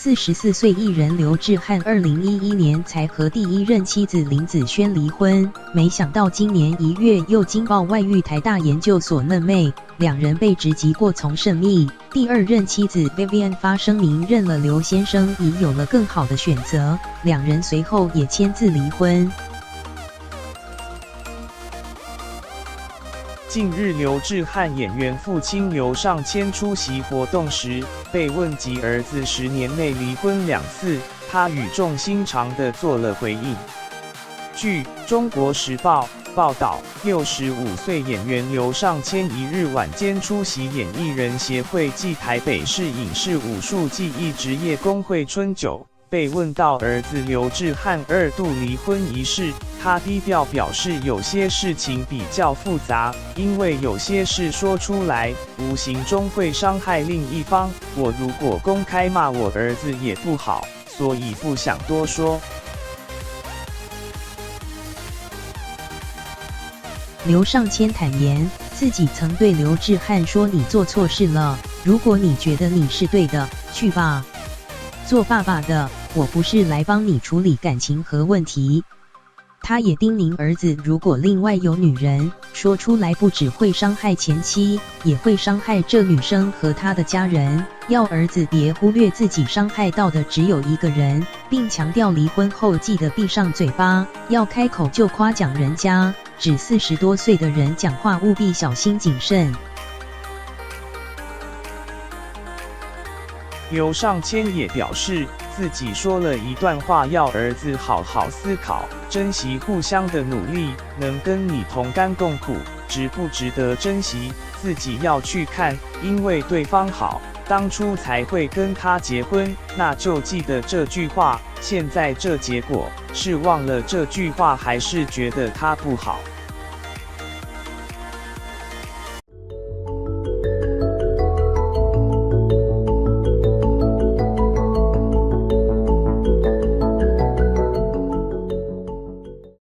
44岁艺人刘志汉2011年才和第一任妻子林子轩离婚，没想到今年1月又惊爆外遇台大研究所嫩妹，两人被直击过从甚密。第二任妻子 Vivian 发声明认了刘先生已有了更好的选择，两人随后也签字离婚。近日，刘志汉演员父亲刘尚谦出席活动时，被问及儿子10年内离婚2次，他语重心长地做了回应。据《中国时报》报道，65岁演员刘尚谦1日晚间出席演艺人协会暨台北市影视武术技艺职业工会春酒，被问到儿子刘志汉2度离婚一事，他低调表示有些事情比较复杂，因为有些事说出来，无形中会伤害另一方。我如果公开骂我儿子也不好，所以不想多说。刘尚谦坦言，自己曾对刘志汉说：“你做错事了，如果你觉得你是对的，去吧。做爸爸的，我不是来帮你处理感情和问题。”他也叮咛儿子，如果另外有女人，说出来不只会伤害前妻，也会伤害这女生和她的家人，要儿子别忽略自己伤害到的只有一个人，并强调离婚后记得闭上嘴巴，要开口就夸奖人家，指40多岁的人讲话务必小心谨慎。刘尚谦也表示，自己说了一段话，要儿子好好思考，珍惜互相的努力，能跟你同甘共苦，值不值得珍惜，自己要去看，因为对方好，当初才会跟他结婚，那就记得这句话。现在这结果，是忘了这句话，还是觉得他不好？